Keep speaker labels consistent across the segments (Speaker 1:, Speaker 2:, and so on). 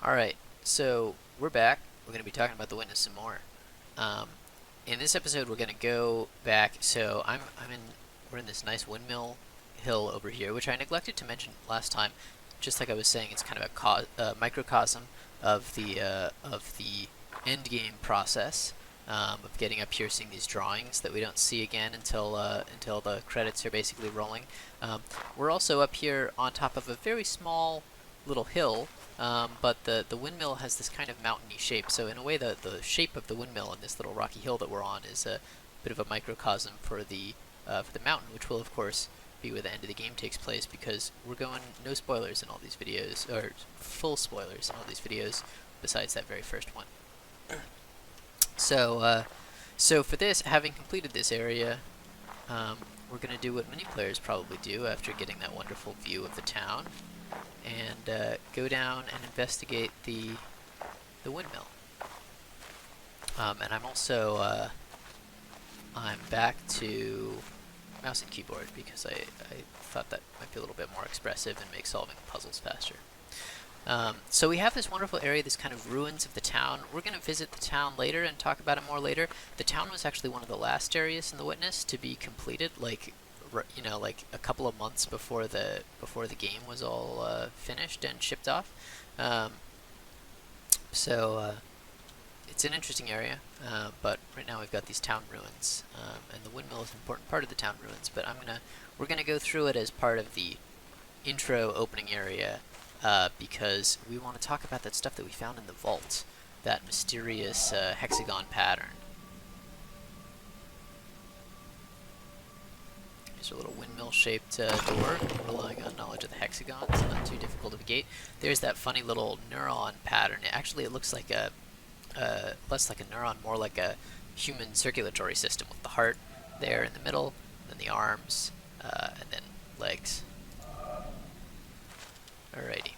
Speaker 1: Alright, so we're back. We're going to be talking about the witness some more. Um, in this episode, we're going to go back. So we're in this nice windmill hill over here, which I neglected to mention last time. Just like I was saying, it's kind of a microcosm of the end game process of getting up here, seeing these drawings that we don't see again until the credits are basically rolling. We're also up here on top of a very small little hill. But the windmill has this kind of mountainy shape, so in a way the shape of the windmill and this little rocky hill that we're on is a bit of a microcosm for the mountain, which will of course be where the end of the game takes place, because we're going no spoilers in all these videos, or full spoilers in all these videos, besides that very first one. So for this, having completed this area, we're going to do what many players probably do after getting that wonderful view of the town, and go down and investigate the windmill. And I'm also I'm back to mouse and keyboard because I thought that might be a little bit more expressive and make solving puzzles faster. So we have this wonderful area, this kind of ruins of the town. We're going to visit the town later and talk about it more later. The town was actually one of the last areas in the Witness to be completed, like a couple of months before the game was all finished and shipped off. So it's an interesting area, but right now we've got these town ruins, and the windmill is an important part of the town ruins. But we're gonna go through it as part of the intro opening area, because we want to talk about that stuff that we found in the vault, that mysterious hexagon pattern. Here's a little windmill-shaped door, relying on knowledge of the hexagons, not too difficult of a gate. There's that funny little neuron pattern. It looks like a less like a neuron, more like a human circulatory system, with the heart there in the middle, then the arms, and then legs. Alrighty.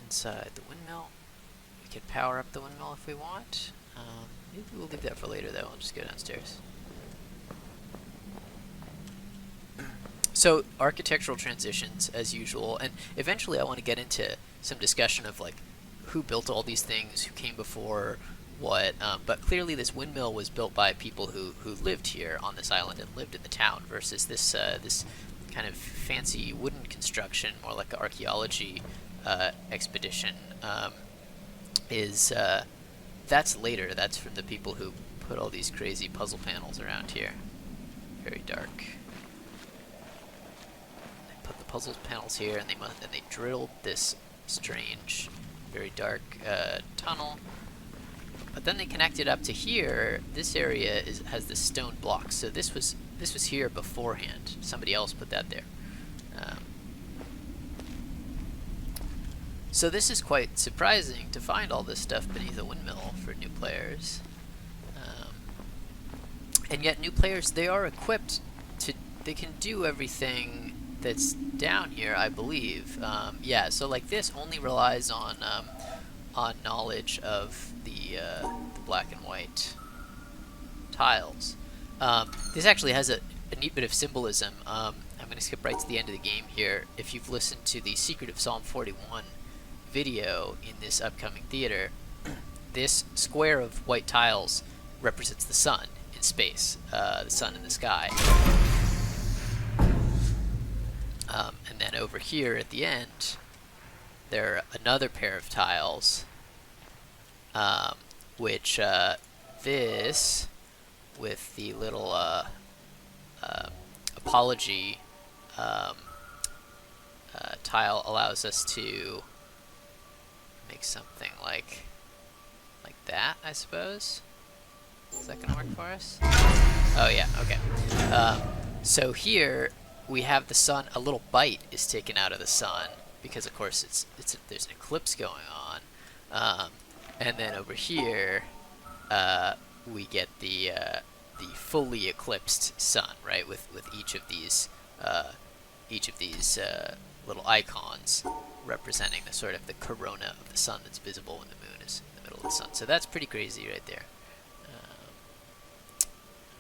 Speaker 1: Inside the windmill, we can power up the windmill if we want. Maybe we'll leave that for later, though. I'll just go downstairs. So, architectural transitions, as usual, and eventually I want to get into some discussion of, like, who built all these things, who came before, what, but clearly this windmill was built by people who lived here on this island and lived in the town, versus this kind of fancy wooden construction, more like an archaeology expedition, that's later. That's from the people who put all these crazy puzzle panels around here. Very dark. Put the puzzle panels here, and they drilled this strange, very dark tunnel. But then they connected up to here. This area has this stone block. So this was here beforehand. Somebody else put that there. So this is quite surprising to find all this stuff beneath a windmill for new players. And yet new players, they are equipped they can do everything that's down here, I believe. Yeah, so like this only relies on knowledge of the black and white tiles. This actually has a neat bit of symbolism. I'm going to skip right to the end of the game here. If you've listened to the Secret of Psalm 41 video in this upcoming theater, this square of white tiles represents the sun in space, the sun in the sky. And then over here at the end, there are another pair of tiles, which this, with the little apology tile, allows us to make something like that, I suppose. Is that gonna work for us? Oh yeah, okay. So here we have the sun. A little bite is taken out of the sun because, of course, there's an eclipse going on. And then over here, we get the fully eclipsed sun, right? With each of these little icons representing the sort of the corona of the sun that's visible when the moon is in the middle of the sun. So that's pretty crazy right there.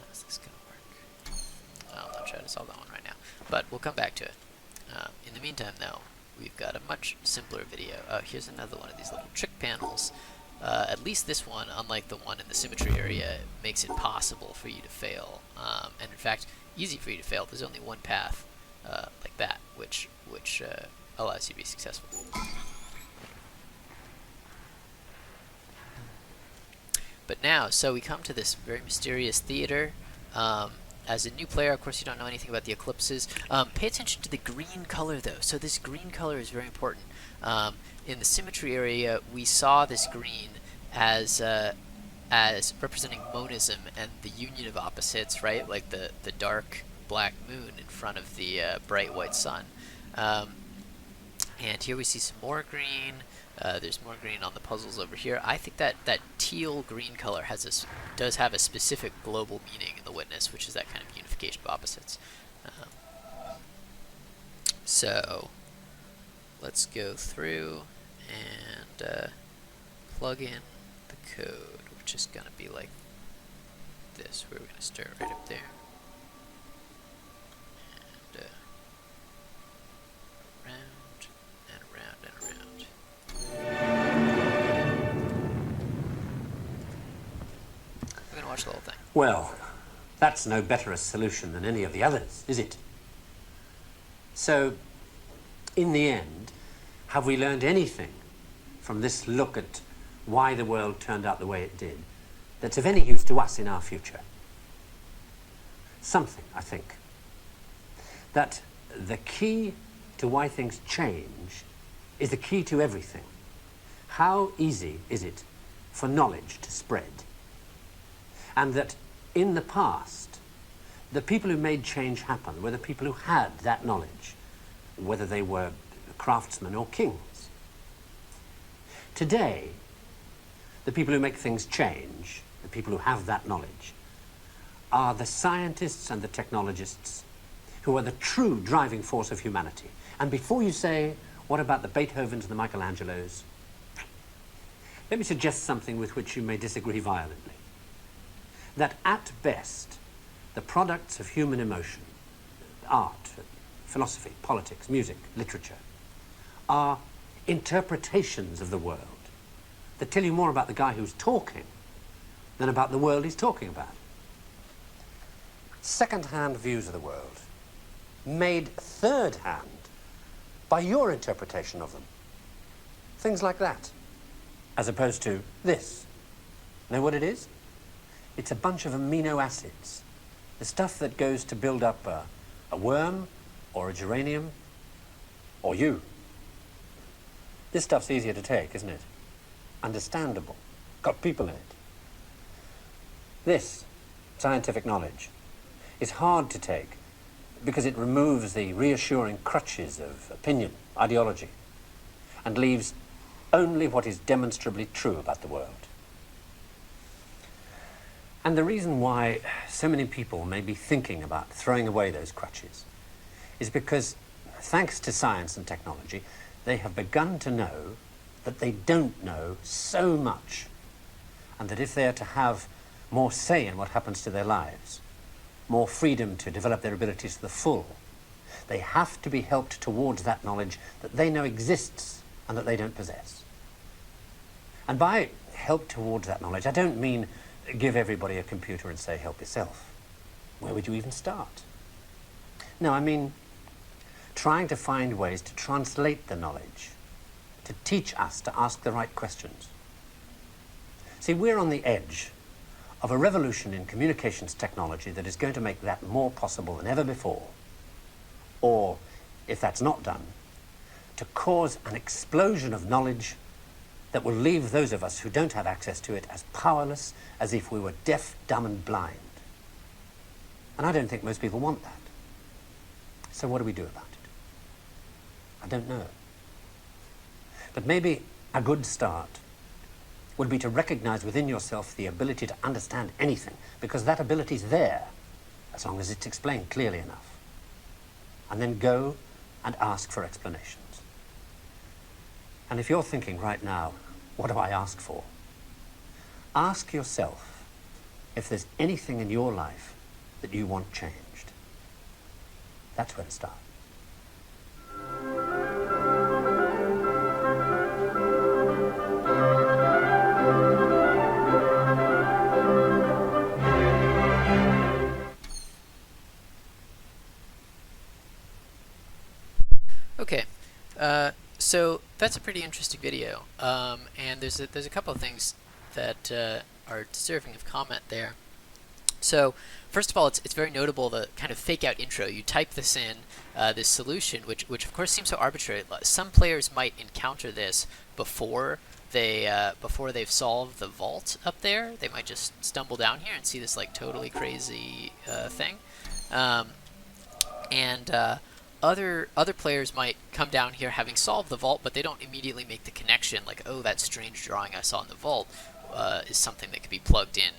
Speaker 1: How's this gonna work? I'll not try to solve that one right now, but we'll come back to it. In the meantime, though, we've got a much simpler video. Here's another one of these little trick panels. At least this one, unlike the one in the symmetry area, makes it possible for you to fail. And in fact, easy for you to fail. There's only one path like that, which allows you to be successful. But now, so we come to this very mysterious theater. As a new player, of course, you don't know anything about the eclipses. Pay attention to the green color, though. So this green color is very important. In the symmetry area, we saw this green as representing monism and the union of opposites, right? Like the dark black moon in front of the bright white sun. And here we see some more green. There's more green on the puzzles over here. I think that teal green color does have a specific global meaning in the Witness, which is that kind of unification of opposites. So let's go through and plug in the code, which is going to be like this, where we're going to start right up there. And around and around and around. We're going to watch the whole thing.
Speaker 2: Well, that's no better a solution than any of the others, is it? So, in the end, have we learned anything from this look at why the world turned out the way it did that's of any use to us in our future? Something, I think. That the key to why things change is the key to everything. How easy is it for knowledge to spread? And that in the past, the people who made change happen were the people who had that knowledge, whether they were craftsmen or kings. Today, the people who make things change, the people who have that knowledge, are the scientists and the technologists who are the true driving force of humanity. And before you say, what about the Beethovens and the Michelangelos? Let me suggest something with which you may disagree violently. That at best, the products of human emotion, art, philosophy, politics, music, literature, are interpretations of the world that tell you more about the guy who's talking than about the world he's talking about. Second-hand views of the world, made third-hand by your interpretation of them. Things like that, as opposed to this. Know what it is? It's a bunch of amino acids, the stuff that goes to build up a worm or a geranium or you. This stuff's easier to take, isn't it? Understandable. Got people in it. This scientific knowledge is hard to take because it removes the reassuring crutches of opinion, ideology, and leaves only what is demonstrably true about the world. And the reason why so many people may be thinking about throwing away those crutches is because, thanks to science and technology, they have begun to know that they don't know so much, and that if they are to have more say in what happens to their lives, more freedom to develop their abilities to the full, they have to be helped towards that knowledge that they know exists and that they don't possess. And by help towards that knowledge, I don't mean give everybody a computer and say, help yourself. Where would you even start? No, I mean trying to find ways to translate the knowledge, to teach us to ask the right questions. See, we're on the edge of a revolution in communications technology that is going to make that more possible than ever before. Or, if that's not done, to cause an explosion of knowledge that will leave those of us who don't have access to it as powerless as if we were deaf, dumb, and blind. And I don't think most people want that. So what do we do about it? I don't know. But maybe a good start would be to recognize within yourself the ability to understand anything, because that ability is there, as long as it's explained clearly enough. And then go and ask for explanations. And if you're thinking right now, what do I ask for? Ask yourself if there's anything in your life that you want changed. That's where to start.
Speaker 1: Okay, so that's a pretty interesting video, and there's a couple of things that are deserving of comment there. So first of all, it's very notable the kind of fake out intro. You type this in, this solution, which of course seems so arbitrary. Some players might encounter this before they've solved the vault up there. They might just stumble down here and see this like totally crazy thing, and other players might come down here having solved the vault, but they don't immediately make the connection like, oh, that strange drawing I saw in the vault is something that could be plugged in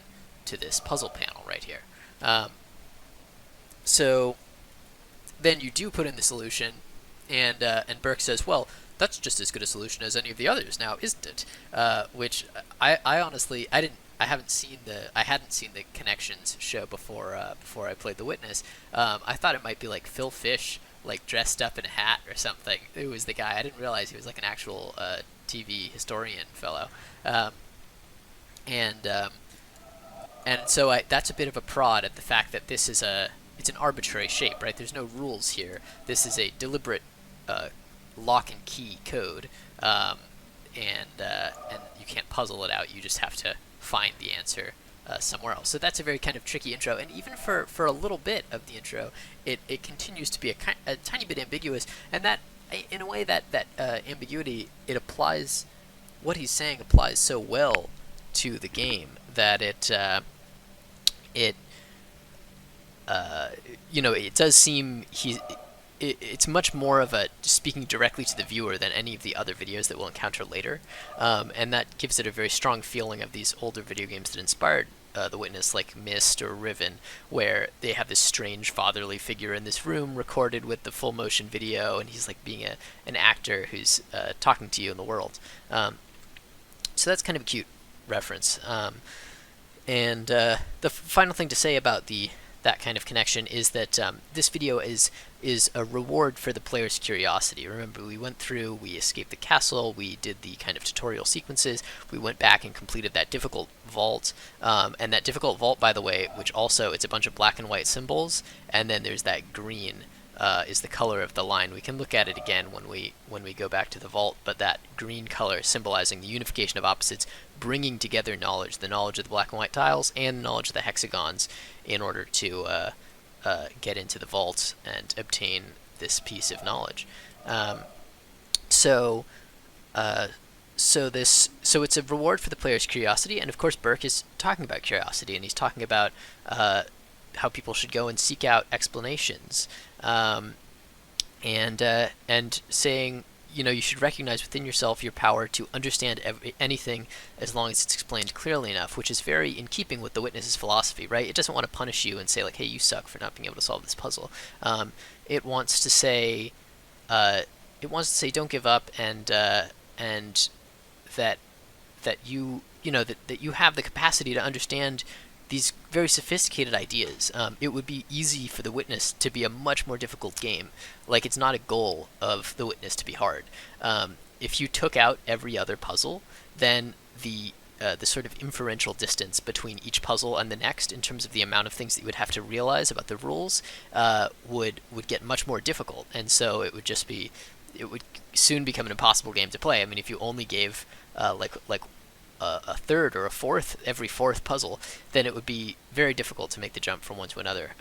Speaker 1: to this puzzle panel right here. So then you do put in the solution, and Burke says, well, that's just as good a solution as any of the others now, isn't it? Which I honestly I hadn't seen the connections show before I played The Witness. I thought it might be like Phil Fish, like dressed up in a hat or something. It was the guy. I didn't realize he was like an actual TV historian fellow. And so that's a bit of a prod at the fact that it's an arbitrary shape, right? There's no rules here. This is a deliberate lock and key code, and you can't puzzle it out. You just have to find the answer somewhere else. So that's a very kind of tricky intro, and even for a little bit of the intro, it continues to be a tiny bit ambiguous, and that in a way that ambiguity, it applies, what he's saying applies so well to the game that it does seem it's much more of a speaking directly to the viewer than any of the other videos that we'll encounter later, and that gives it a very strong feeling of these older video games that inspired The Witness, like Myst or Riven, where they have this strange fatherly figure in this room recorded with the full motion video, and he's like being an actor who's talking to you in the world. So that's kind of a cute reference. And the final thing to say about that kind of connection is that this video is a reward for the player's curiosity. Remember, we went through, we escaped the castle, we did the kind of tutorial sequences, we went back and completed that difficult vault, and that difficult vault, by the way, which also, it's a bunch of black and white symbols, and then there's that green is the color of the line. We can look at it again when we go back to the vault, but that green color symbolizing the unification of opposites, bringing together knowledge, the knowledge of the black and white tiles and the knowledge of the hexagons, in order to get into the vault and obtain this piece of knowledge. So it's a reward for the player's curiosity, and of course Burke is talking about curiosity, and he's talking about how people should go and seek out explanations, and saying, you should recognize within yourself your power to understand anything as long as it's explained clearly enough, which is very in keeping with the Witness's philosophy, right? It doesn't want to punish you and say like, hey, you suck for not being able to solve this puzzle. It wants to say, don't give up, and that you that you have the capacity to understand these very sophisticated ideas. It would be easy for The Witness to be a much more difficult game. Like, it's not a goal of The Witness to be hard. If you took out every other puzzle, then the sort of inferential distance between each puzzle and the next, in terms of the amount of things that you would have to realize about the rules, would get much more difficult. And so it would soon become an impossible game to play. I mean, if you only gave like a third or every fourth puzzle, then it would be very difficult to make the jump from one to another.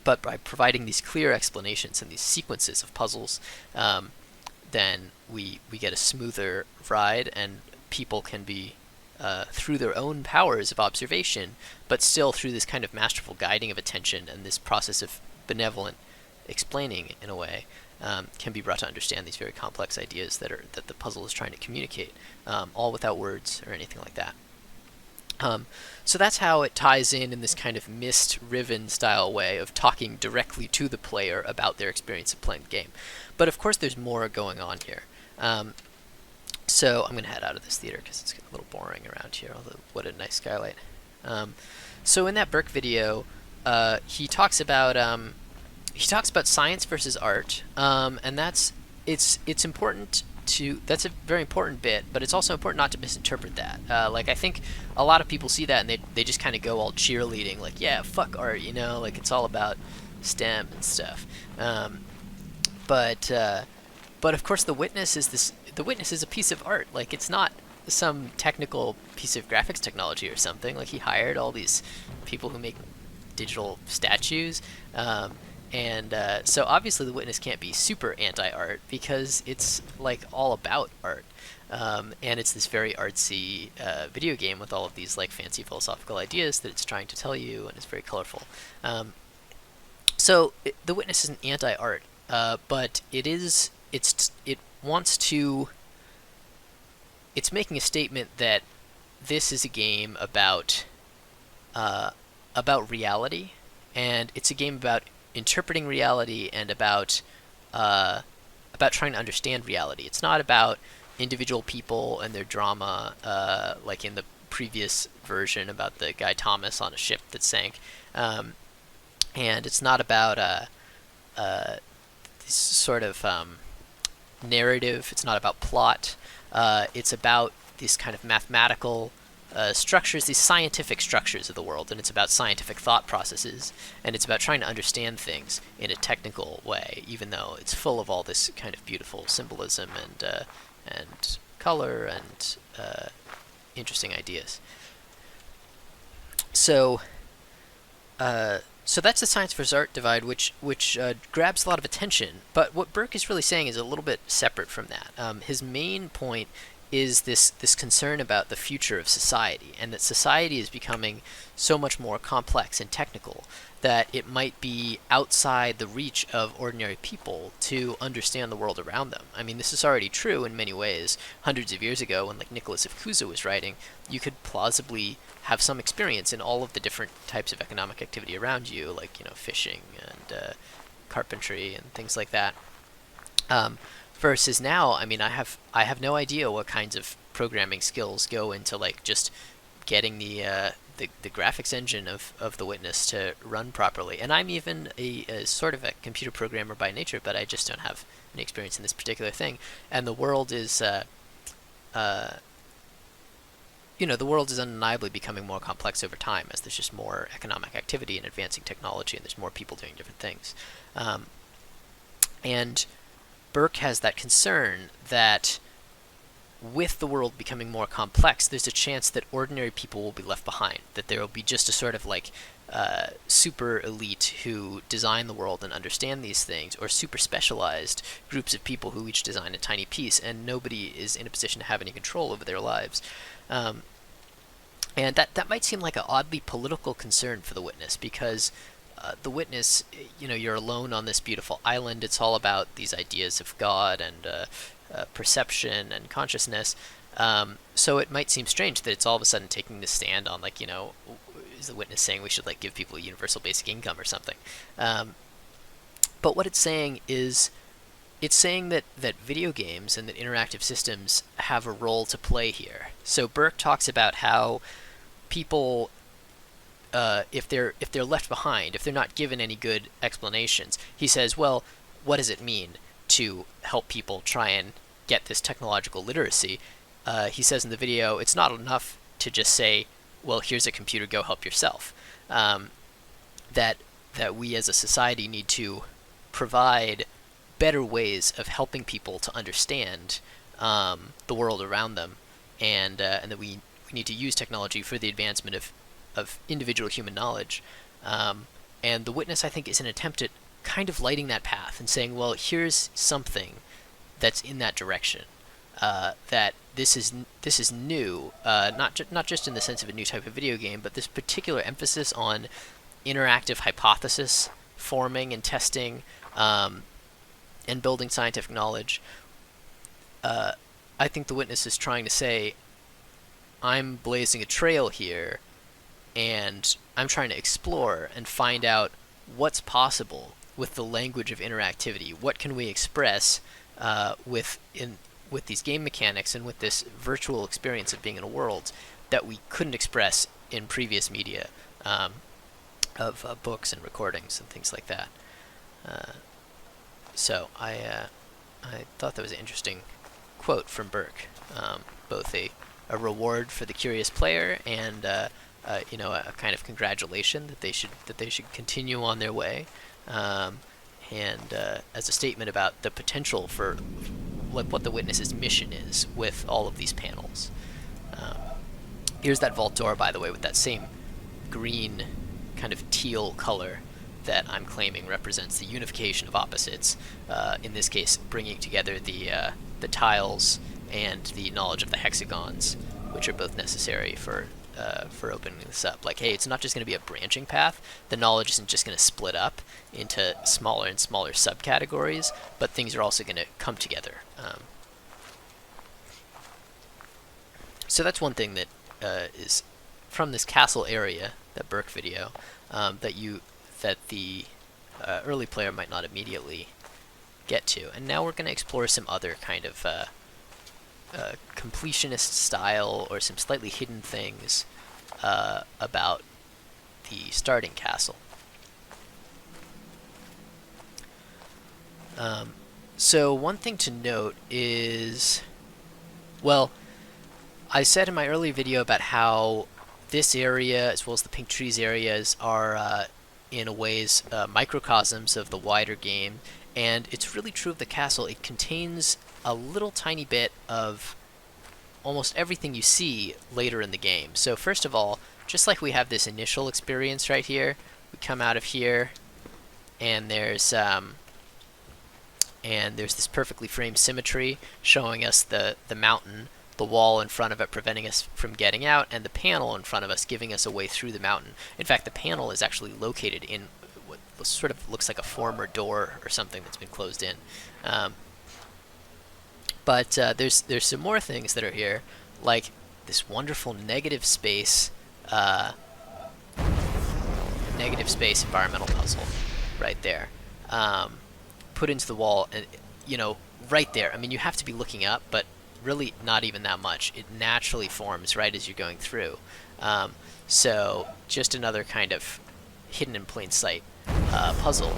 Speaker 1: But by providing these clear explanations and these sequences of puzzles, then we get a smoother ride, and people can be, through their own powers of observation, but still through this kind of masterful guiding of attention and this process of benevolent explaining, in a way, can be brought to understand these very complex ideas that the puzzle is trying to communicate, all without words or anything like that. So that's how it ties in this kind of Myst Riven style way of talking directly to the player about their experience of playing the game. But of course there's more going on here. So I'm going to head out of this theater because it's a little boring around here, although what a nice skylight. So in that Burke video, he talks about science versus art, and it's important to, that's a very important bit, but it's also important not to misinterpret that. Like, I think a lot of people see that and they just kind of go all cheerleading, like, yeah, fuck art, like it's all about STEM and stuff. but of course, the Witness is a piece of art. Like, it's not some technical piece of graphics technology or something. Like, he hired all these people who make digital statues. So obviously the Witness can't be super anti-art because it's like all about art. And it's this very artsy video game with all of these like fancy philosophical ideas that it's trying to tell you, and it's very colorful. The Witness isn't anti-art, but it wants to. It's making a statement that this is a game about reality, and it's a game about interpreting reality and about trying to understand reality. It's not about individual people and their drama, like in the previous version about the guy Thomas on a ship that sank, and it's not about this sort of narrative. It's not about plot. It's about these kind of mathematical structures, these scientific structures of the world, and it's about scientific thought processes, and it's about trying to understand things in a technical way, even though it's full of all this kind of beautiful symbolism and color and interesting ideas. So that's the science versus art divide, which grabs a lot of attention. But what Burke is really saying is a little bit separate from that. His main point is this concern about the future of society, and that society is becoming so much more complex and technical that it might be outside the reach of ordinary people to understand the world around them. I mean, this is already true in many ways. Hundreds of years ago, when like Nicholas of Cusa was writing, you could plausibly have some experience in all of the different types of economic activity around you, like, you know, fishing and carpentry and things like that. Versus now, I mean, I have no idea what kinds of programming skills go into like just getting the graphics engine of the Witness to run properly. And I'm even a sort of a computer programmer by nature, but I just don't have any experience in this particular thing. And the world is, the world is undeniably becoming more complex over time as there's just more economic activity and advancing technology, and there's more people doing different things. And Burke has that concern that with the world becoming more complex, there's a chance that ordinary people will be left behind, that there will be just a sort of like super elite who design the world and understand these things, or super specialized groups of people who each design a tiny piece, and nobody is in a position to have any control over their lives. And that might seem like an oddly political concern for the Witness, because the Witness, you're alone on this beautiful island. It's all about these ideas of God and perception and consciousness. So it might seem strange that it's all of a sudden taking this stand on, like, is the Witness saying we should like give people a universal basic income or something? But what it's saying is, it's saying that video games and that interactive systems have a role to play here. So Burke talks about how people, if they're left behind, if they're not given any good explanations, he says, well, what does it mean to help people try and get this technological literacy? He says in the video, it's not enough to just say, well, here's a computer, go help yourself. That we as a society need to provide better ways of helping people to understand the world around them, and that we need to use technology for the advancement of individual human knowledge. And the Witness, I think, is an attempt at kind of lighting that path and saying, well, here's something that's in that direction. That this is new, not just in the sense of a new type of video game, but this particular emphasis on interactive hypothesis forming and testing, and building scientific knowledge. I think the Witness is trying to say, I'm blazing a trail here, and I'm trying to explore and find out what's possible with the language of interactivity. What can we express with these game mechanics and with this virtual experience of being in a world that we couldn't express in previous media of books and recordings and things like that. So I thought that was an interesting quote from Burke, both a reward for the curious player and a kind of congratulation that they should continue on their way. and as a statement about the potential for like what the Witness's mission is with all of these panels. Here's that vault door, by the way, with that same green kind of teal color that I'm claiming represents the unification of opposites. In this case, bringing together the tiles and the knowledge of the hexagons, which are both necessary for opening this up. Like, hey, it's not just going to be a branching path. The knowledge isn't just going to split up into smaller and smaller subcategories, but things are also going to come together. So that's one thing that is from this castle area, that Burke video, that the early player might not immediately get to. And now we're going to explore some other kind of completionist style or some slightly hidden things about the starting castle. So one thing to note is, well, I said in my earlier video about how this area, as well as the Pink Trees areas, are in a ways microcosms of the wider game, and it's really true of the castle. It contains a little tiny bit of almost everything you see later in the game. So first of all, just like we have this initial experience right here, we come out of here, and there's this perfectly framed symmetry showing us the mountain, the wall in front of it preventing us from getting out, and the panel in front of us giving us a way through the mountain. In fact, the panel is actually located in what sort of looks like a former door or something that's been closed in. But there's some more things that are here, like this wonderful negative space environmental puzzle right there, put into the wall, and right there. I mean, you have to be looking up, but really not even that much. It naturally forms right as you're going through. So just another kind of hidden in plain sight puzzle.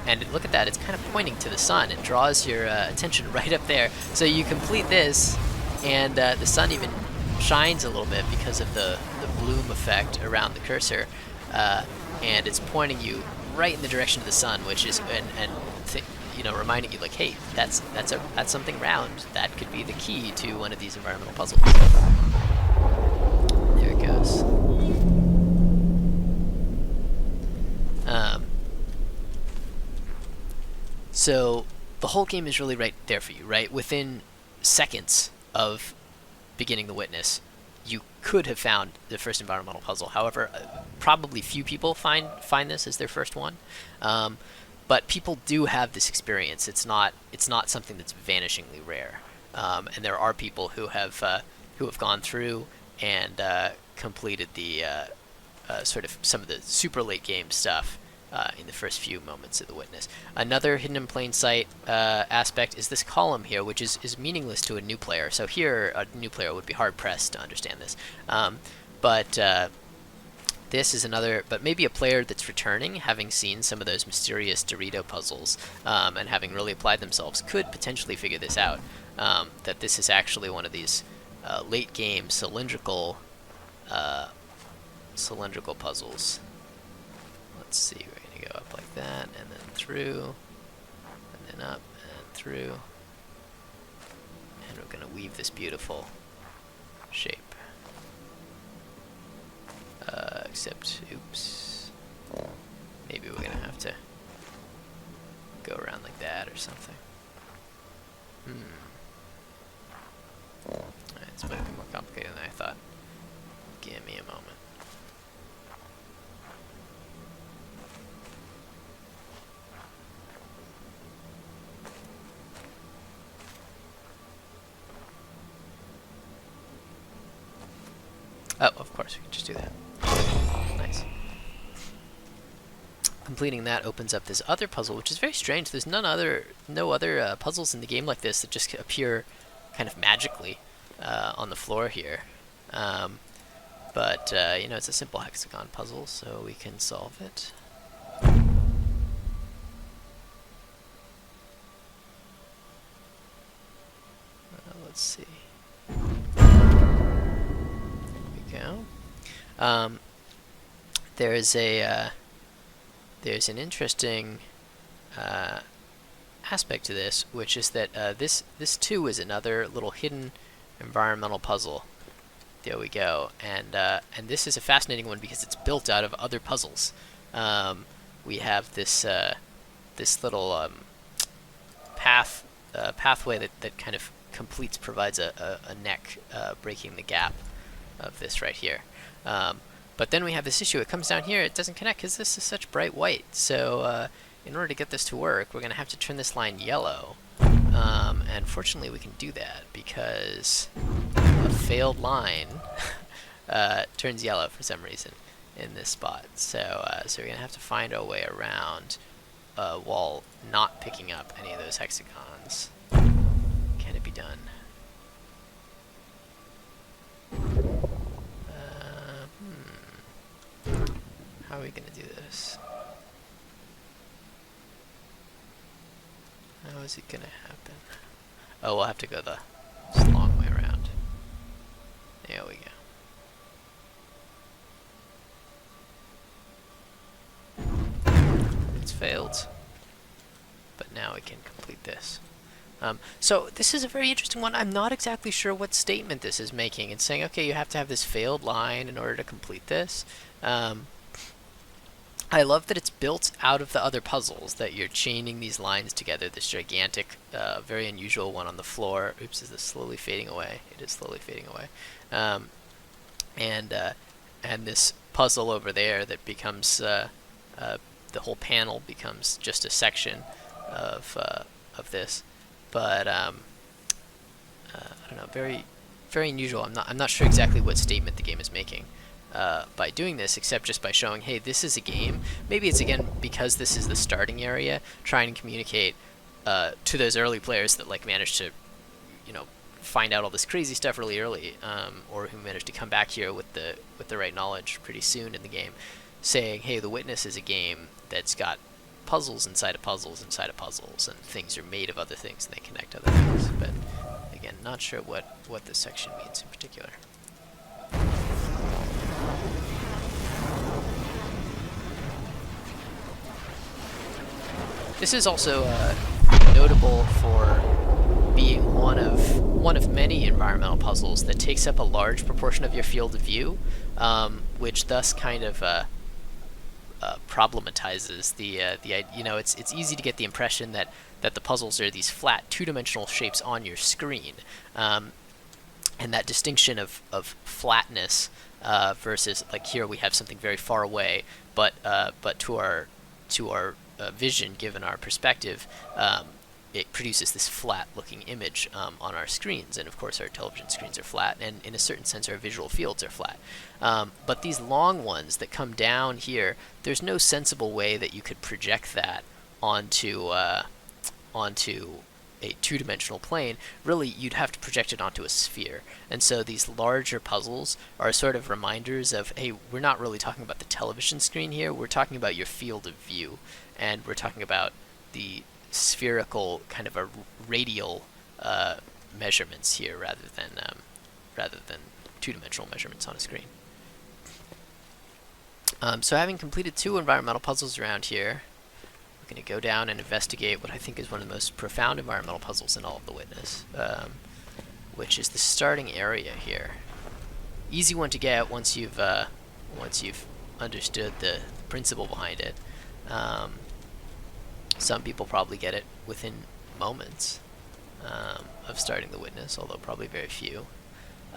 Speaker 1: And look at that, it's kind of pointing to the sun. It draws your attention right up there. So you complete this, and the sun even shines a little bit because of the bloom effect around the cursor. And it's pointing you right in the direction of the sun, which is, reminding you, like, hey, that's something round. That could be the key to one of these environmental puzzles. There it goes. So the whole game is really right there for you, right? Within seconds of beginning the Witness, you could have found the first environmental puzzle. However, probably few people find this as their first one. But people do have this experience. It's not something that's vanishingly rare. And there are people who have gone through and completed the sort of some of the super late game stuff in the first few moments of the Witness. Another hidden in plain sight aspect is this column here, which is meaningless to a new player. So here, a new player would be hard pressed to understand this. But this is another, but maybe a player that's returning, having seen some of those mysterious Dorito puzzles and having really applied themselves, could potentially figure this out. That this is actually one of these late game cylindrical puzzles. Let's see, we're going to go up like that, and then through, and then up, and through, and we're going to weave this beautiful shape. Except, oops, maybe we're going to have to go around like that or something. It's might be more complicated than I thought. Give me a moment. Oh, of course, we can just do that. Nice. Completing that opens up this other puzzle, which is very strange. There's no other puzzles in the game like this that just appear kind of magically on the floor here. But it's a simple hexagon puzzle, so we can solve it. Let's see. Go. there's an interesting aspect to this, which is that this too is another little hidden environmental puzzle. There we go, and this is a fascinating one because it's built out of other puzzles. We have this this little pathway that kind of provides a neck breaking the gap of this right here. But then we have this issue. It comes down here. It doesn't connect because this is such bright white. So in order to get this to work, we're going to have to turn this line yellow. And fortunately, we can do that because a failed line turns yellow for some reason in this spot. So we're going to have to find our way around while not picking up any of those hexagons. Can it be done? How are we going to do this? How is it going to happen? Oh, we'll have to go the long way around. There we go. It's failed. But now we can complete this. So this is a very interesting one. I'm not exactly sure what statement this is making. It's saying, okay, you have to have this failed line in order to complete this. I love that it's built out of the other puzzles, that you're chaining these lines together, this gigantic, very unusual one on the floor. Oops, is this slowly fading away? It is slowly fading away. And this puzzle over there that becomes, the whole panel becomes just a section of this. But, I don't know, very, very unusual. I'm not sure exactly what statement the game is making. By doing this, except just by showing, hey, this is a game. Maybe it's, again, because this is the starting area, trying to communicate to those early players that managed to, find out all this crazy stuff really early, or who managed to come back here with the right knowledge pretty soon in the game, saying, hey, The Witness is a game that's got puzzles inside of puzzles inside of puzzles, and things are made of other things and they connect other things. But again, not sure what this section means in particular. This is also notable for being one of many environmental puzzles that takes up a large proportion of your field of view, which thus kind of problematizes the it's easy to get the impression that the puzzles are these flat two-dimensional shapes on your screen, and that distinction of flatness versus here we have something very far away, but to our vision, given our perspective, it produces this flat-looking image on our screens, and of course our television screens are flat, and in a certain sense our visual fields are flat. But these long ones that come down here, there's no sensible way that you could project that onto a two-dimensional plane. Really, you'd have to project it onto a sphere. And so these larger puzzles are sort of reminders of, hey, we're not really talking about the television screen here, we're talking about your field of view, and we're talking about the spherical kind of a radial measurements here rather than two-dimensional measurements on a screen. So having completed 2 environmental puzzles around here, we're going to go down and investigate what I think is one of the most profound environmental puzzles in all of The Witness, which is the starting area here. Easy one to get once you've understood the principle behind it. Some people probably get it within moments of starting The Witness, although probably very few.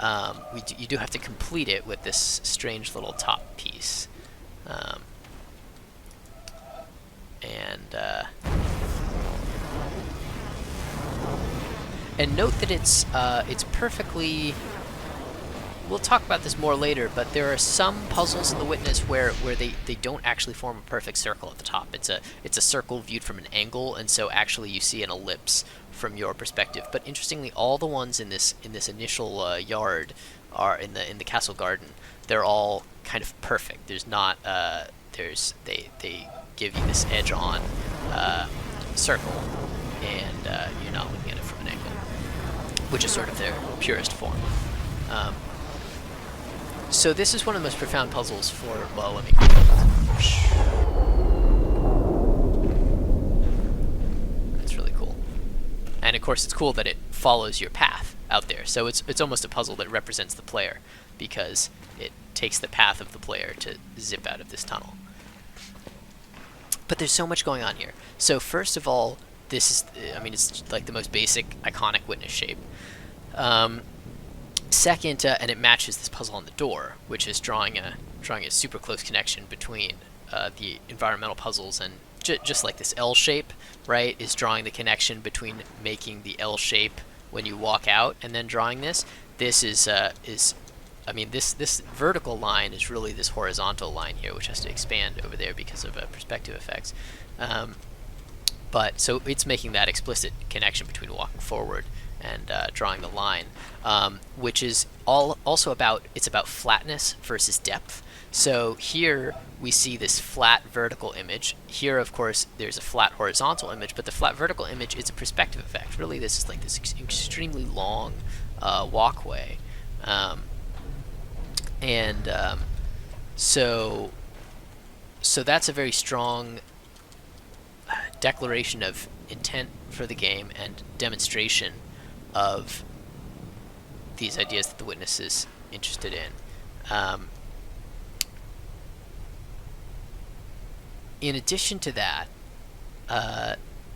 Speaker 1: You do have to complete it with this strange little top piece. And note that it's perfectly. We'll talk about this more later, but there are some puzzles in The Witness where they don't actually form a perfect circle at the top. It's a circle viewed from an angle, and so actually you see an ellipse from your perspective. But interestingly, all the ones in this initial yard are in the castle garden. They're all kind of perfect. There's not they give you this edge-on circle, and you're not looking at it from an angle, which is sort of their purest form. So this is one of the most profound puzzles for, well, let me. That's really cool. And of course it's cool that it follows your path out there. So it's almost a puzzle that represents the player, because it takes the path of the player to zip out of this tunnel. But there's so much going on here. So first of all, this is, I mean, it's like the most basic, iconic witness shape. Second, and it matches this puzzle on the door, which is drawing a super close connection between the environmental puzzles and just like this L shape, right, is drawing the connection between making the L shape when you walk out and then drawing this. This is I mean, this vertical line is really this horizontal line here, which has to expand over there because of perspective effects. But so it's making that explicit connection between walking forward and drawing the line, which is also about flatness versus depth. So here we see this flat vertical image. Here, of course, there's a flat horizontal image, but the flat vertical image is a perspective effect. Really, this is like this extremely long walkway. So that's a very strong declaration of intent for the game and demonstration of these ideas that the witness is interested in. In addition to that,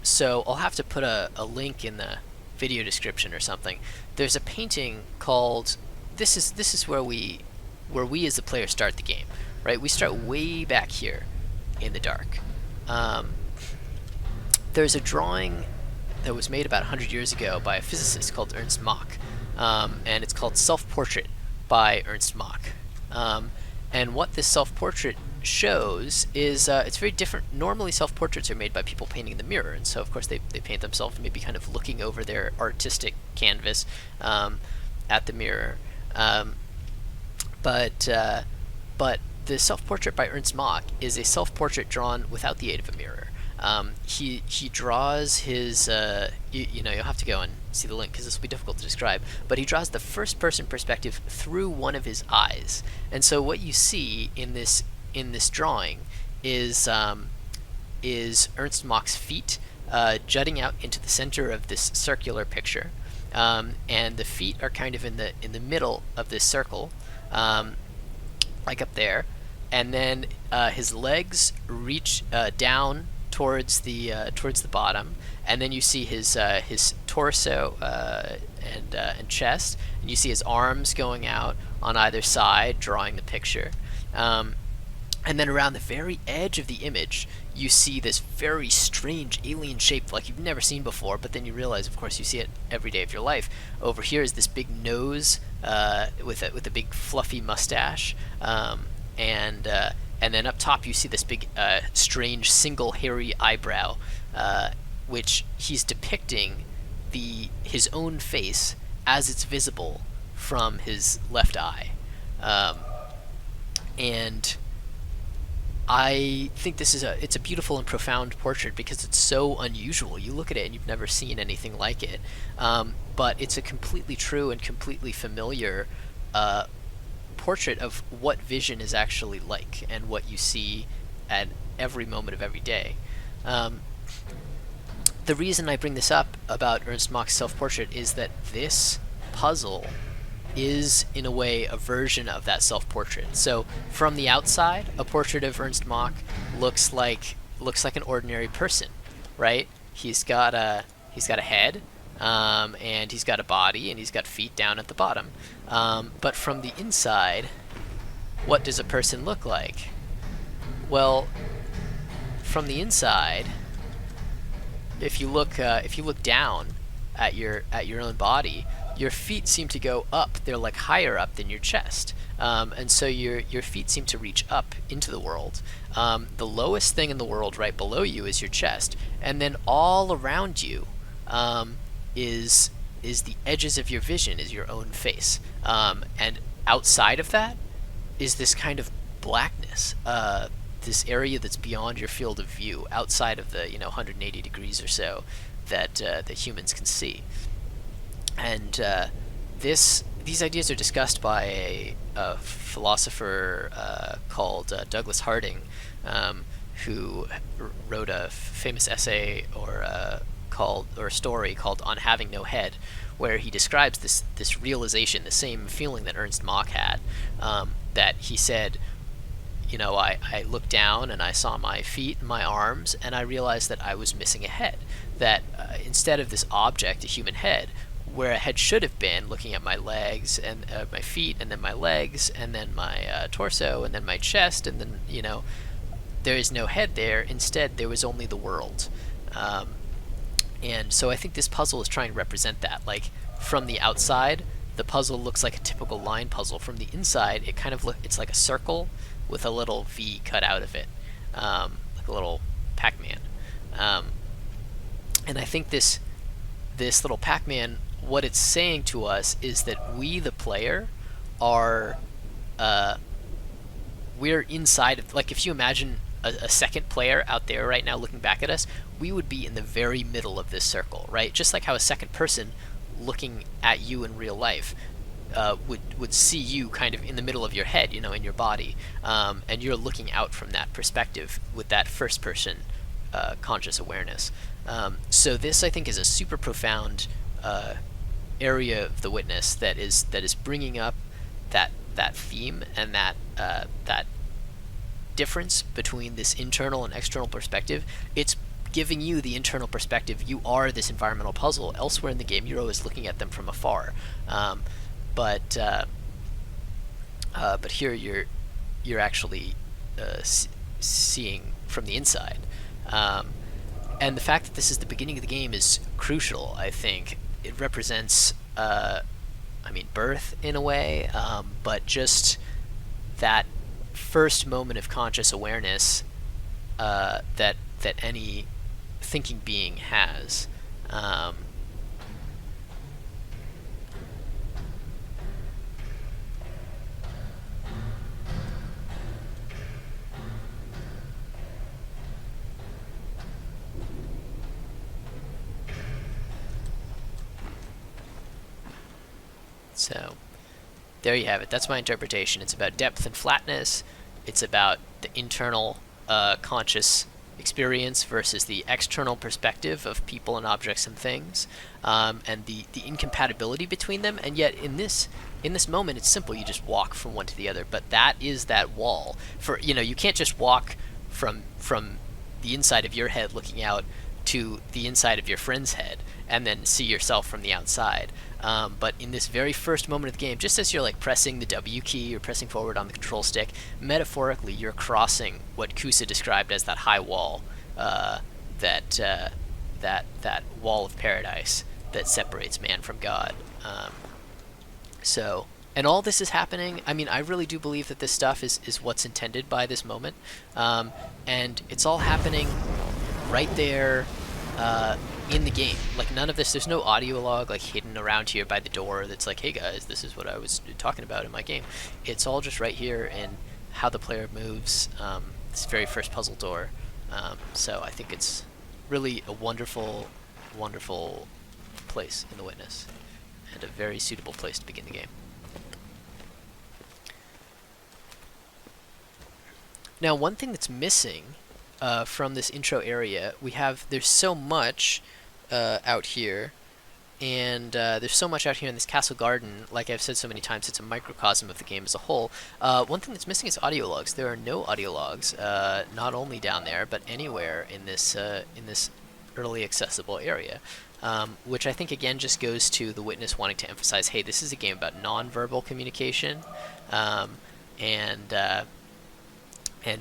Speaker 1: so I'll have to put a link in the video description or something. There's a painting called, this is where we as the player start the game, right? We start way back here in the dark. There's a drawing that was made about 100 years ago by a physicist called Ernst Mach, and it's called Self-Portrait by Ernst Mach. And what this self-portrait shows is it's very different. Normally self-portraits are made by people painting in the mirror, and so of course they paint themselves maybe kind of looking over their artistic canvas at the mirror. But the self-portrait by Ernst Mach is a self-portrait drawn without the aid of a mirror. He draws his, you'll have to go and see the link because this will be difficult to describe, but he draws the first person perspective through one of his eyes. And so what you see in this drawing is Ernst Mach's feet jutting out into the center of this circular picture, and the feet are kind of in the middle of this circle, like up there, and then his legs reach down towards the bottom, and then you see his torso and chest, and you see his arms going out on either side, drawing the picture. And then around the very edge of the image, you see this very strange alien shape like you've never seen before, but then you realize, of course, you see it every day of your life. Over here is this big nose with a big fluffy mustache, and then up top you see this big strange single hairy eyebrow, which he's depicting his own face as it's visible from his left eye. And I think it's a beautiful and profound portrait because it's so unusual. You look at it and you've never seen anything like it. But it's a completely true and completely familiar portrait of what vision is actually like and what you see at every moment of every day. The reason I bring this up about Ernst Mach's self-portrait is that this puzzle is, in a way, a version of that self-portrait. So from the outside, a portrait of Ernst Mach looks like an ordinary person, right? He's got a head, and he's got a body, and he's got feet down at the bottom. But from the inside, what does a person look like? Well, from the inside, if you look down at your own body, your feet seem to go up. They're like higher up than your chest, and so your feet seem to reach up into the world. The lowest thing in the world right below you is your chest, and then all around you is the edges of your vision, is your own face, and outside of that is this kind of blackness, this area that's beyond your field of view, outside of the 180 degrees or so that humans can see. And this these ideas are discussed by a philosopher called Douglas Harding, who wrote a famous essay or a story called "On Having No Head," where he describes this realization, the same feeling that Ernst Mach had, that he said, you know, I looked down and I saw my feet and my arms, and I realized that I was missing a head. That instead of this object, a human head, where a head should have been, looking at my legs and my feet, and then my legs, and then my torso, and then my chest, and then, you know, there is no head there. Instead, there was only the world. And so I think this puzzle is trying to represent that. Like, from the outside, the puzzle looks like a typical line puzzle. From the inside, it kind of it's like a circle with a little V cut out of it, like a little Pac-Man. And I think this little Pac-Man, what it's saying to us is that we, the player, are we're inside of, like, if you imagine a second player out there right now looking back at us, we would be in the very middle of this circle, right? Just like how a second person looking at you in real life would see you kind of in the middle of your head, you know, in your body, and you're looking out from that perspective with that first person conscious awareness. So this, I think, is a super profound area of the Witness that is bringing up that theme and that difference between this internal and external perspective. It's giving you the internal perspective. You are this environmental puzzle. Elsewhere in the game, you're always looking at them from afar. But here you're actually seeing from the inside. And the fact that this is the beginning of the game is crucial, I think. It represents, birth in a way, but just that first moment of conscious awareness that any thinking being has. So, there you have it. That's my interpretation. It's about depth and flatness. It's about the internal conscious experience versus the external perspective of people and objects and things, and the incompatibility between them. And yet, in this moment, it's simple. You just walk from one to the other. But that is that wall. You can't just walk from the inside of your head looking out to the inside of your friend's head and then see yourself from the outside. But in this very first moment of the game, just as you're like pressing the W key or pressing forward on the control stick, metaphorically you're crossing what Kusa described as that high wall, that wall of paradise that separates man from God. And all this is happening. I mean, I really do believe that this stuff is what's intended by this moment, and it's all happening right there in the game. Like, none of this, there's no audio log like hidden around here by the door that's like, hey guys, this is what I was talking about in my game. It's all just right here in how the player moves this very first puzzle door. So I think it's really a wonderful, wonderful place in the Witness, and a very suitable place to begin the game. Now, one thing that's missing from this intro area, there's so much out here, and there's so much out here in this castle garden. Like I've said so many times, it's a microcosm of the game as a whole. One thing that's missing is audio logs. There are no audio logs, not only down there, but anywhere in this early accessible area, which I think again just goes to the Witness wanting to emphasize, hey, this is a game about non-verbal communication, and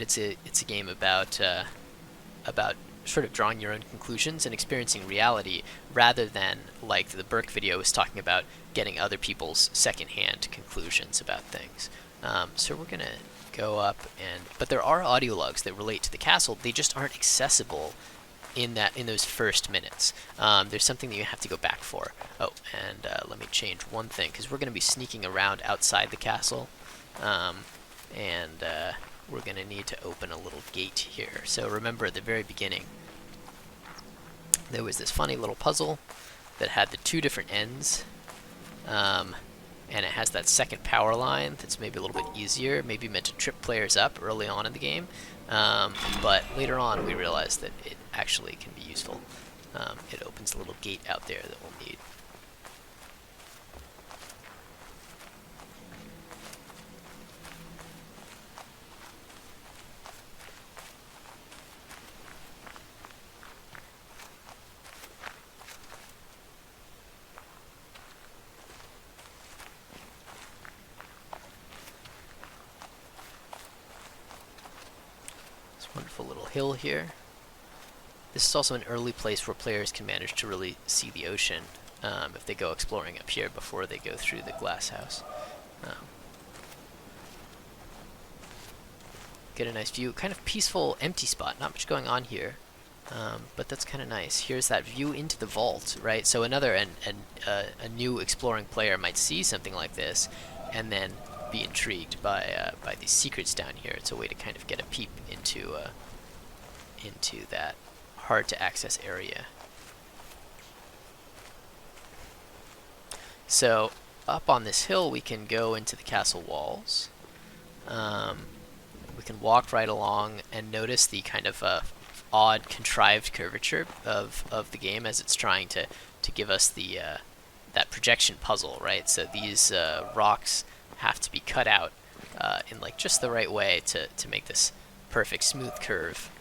Speaker 1: it's a game about sort of drawing your own conclusions and experiencing reality, rather than, like the Burke video was talking about, getting other people's secondhand conclusions about things. So we're gonna go up, but there are audio logs that relate to the castle. They just aren't accessible in those first minutes. There's something that you have to go back for. Oh, and let me change one thing, because we're gonna be sneaking around outside the castle, and we're going to need to open a little gate here. So remember, at the very beginning, there was this funny little puzzle that had the two different ends, and it has that second power line that's maybe a little bit easier, maybe meant to trip players up early on in the game. But later on, we realized that it actually can be useful. It opens a little gate out there that we'll need. Wonderful little hill here. This is also an early place where players can manage to really see the ocean if they go exploring up here before they go through the glass house. Get a nice view. Kind of peaceful, empty spot. Not much going on here, but that's kind of nice. Here's that view into the vault, right? So a new exploring player might see something like this, and then be intrigued by these secrets down here. It's a way to kind of get a peep into that hard to access area. So up on this hill we can go into the castle walls. We can walk right along and notice the kind of odd contrived curvature of the game as it's trying to give us the that projection puzzle, right? So these rocks have to be cut out in like just the right way to make this perfect smooth curve.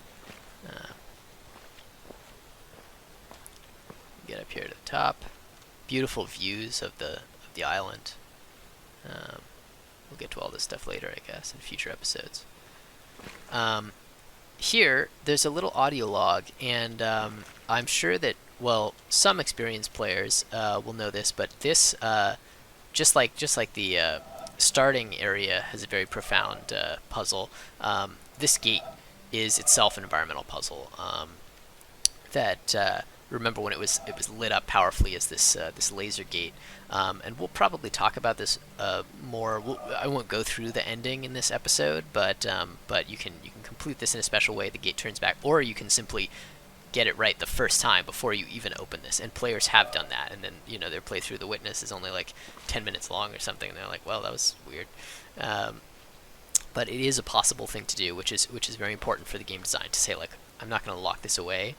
Speaker 1: Get up here to the top. Beautiful views of the island. We'll get to all this stuff later, I guess, in future episodes. Here, there's a little audio log, and I'm sure that, well, some experienced players will know this, but this, just like the starting area has a very profound puzzle. This gate is itself an environmental puzzle that remember when it was lit up powerfully as this laser gate, and we'll probably talk about this more. I won't go through the ending in this episode, but you can complete this in a special way. The gate turns back, or you can simply get it right the first time before you even open this. And players have done that, and then their playthrough The Witness is only like 10 minutes long or something, and they're like, well, that was weird. But it is a possible thing to do, which is very important for the game design, to say, like, I'm not going to lock this away.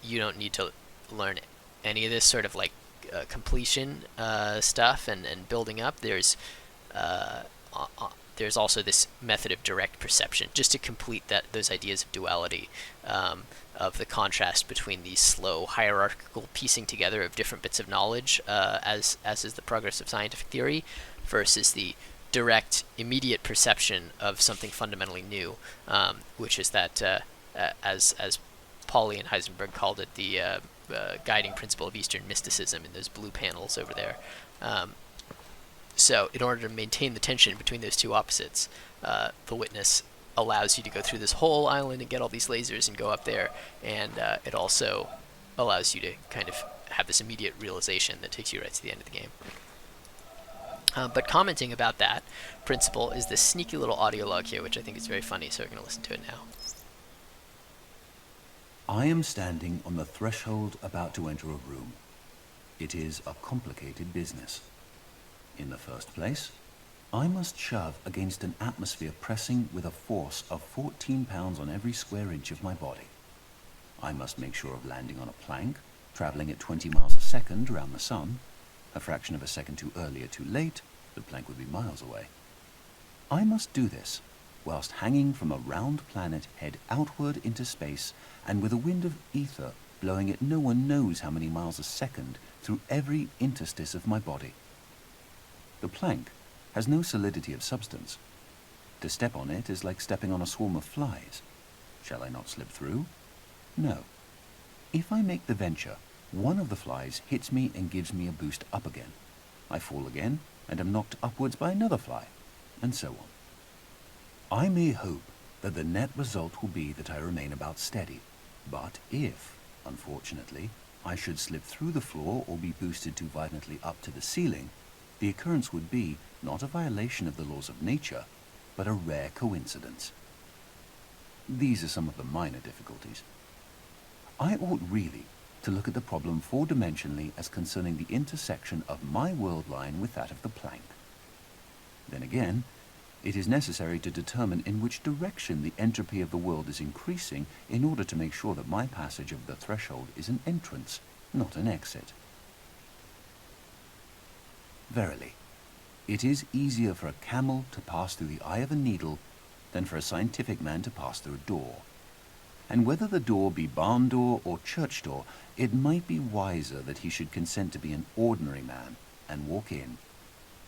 Speaker 1: You don't need to learn any of this sort of like completion stuff and building up. There's also this method of direct perception, just to complete those ideas of duality, of the contrast between the slow hierarchical piecing together of different bits of knowledge, as is the progress of scientific theory, versus the direct, immediate perception of something fundamentally new, which is that, as Pauli and Heisenberg called it, the guiding principle of Eastern mysticism in those blue panels over there. So in order to maintain the tension between those two opposites, The Witness allows you to go through this whole island and get all these lasers and go up there, and it also allows you to kind of have this immediate realization that takes you right to the end of the game. But commenting about that principle is this sneaky little audio log here, which I think is very funny, so we're going to listen to it now.
Speaker 3: I am standing on the threshold about to enter a room. It is a complicated business. In the first place, I must shove against an atmosphere pressing with a force of 14 pounds on every square inch of my body. I must make sure of landing on a plank, traveling at 20 miles a second around the sun. A fraction of a second too early or too late, the plank would be miles away. I must do this whilst hanging from a round planet head outward into space, and with a wind of ether blowing at no one knows how many miles a second through every interstice of my body. The plank has no solidity of substance. To step on it is like stepping on a swarm of flies. Shall I not slip through? No. If I make the venture, one of the flies hits me and gives me a boost up again. I fall again and am knocked upwards by another fly, and so on. I may hope that the net result will be that I remain about steady, but if, unfortunately, I should slip through the floor or be boosted too violently up to the ceiling, the occurrence would be not a violation of the laws of nature, but a rare coincidence. These are some of the minor difficulties. I ought really to look at the problem four-dimensionally as concerning the intersection of my world line with that of the plank. Then again, it is necessary to determine in which direction the entropy of the world is increasing in order to make sure that my passage of the threshold is an entrance, not an exit. Verily, it is easier for a camel to pass through the eye of a needle than for a scientific man to pass through a door. And whether the door be barn door or church door, it might be wiser that he should consent to be an ordinary man and walk in,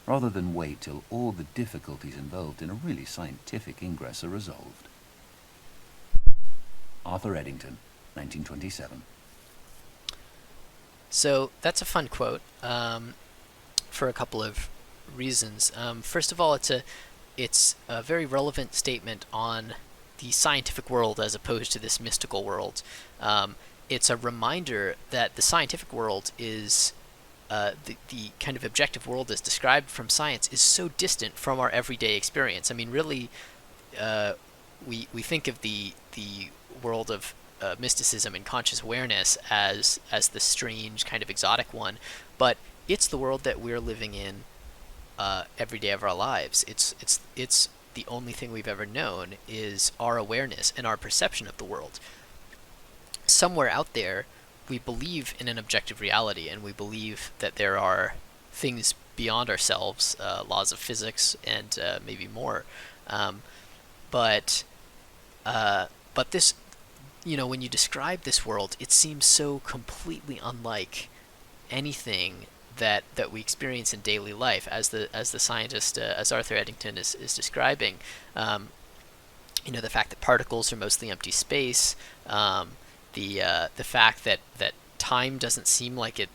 Speaker 3: rather than wait till all the difficulties involved in a really scientific ingress are resolved. Arthur Eddington, 1927.
Speaker 1: So that's a fun quote for a couple of reasons. First of all, it's a very relevant statement on the scientific world as opposed to this mystical world. It's a reminder that the scientific world is the kind of objective world as described from science is so distant from our everyday experience. I mean, really, we think of the world of mysticism and conscious awareness as the strange kind of exotic one, but it's the world that we're living in every day of our lives. It's the only thing we've ever known is our awareness and our perception of the world. Somewhere out there, we believe in an objective reality, and we believe that there are things beyond ourselves, laws of physics, and maybe more. But this, when you describe this world, it seems so completely unlike anything that we experience in daily life, as the scientist, as Arthur Eddington is describing. The fact that particles are mostly empty space. The fact that time doesn't seem like it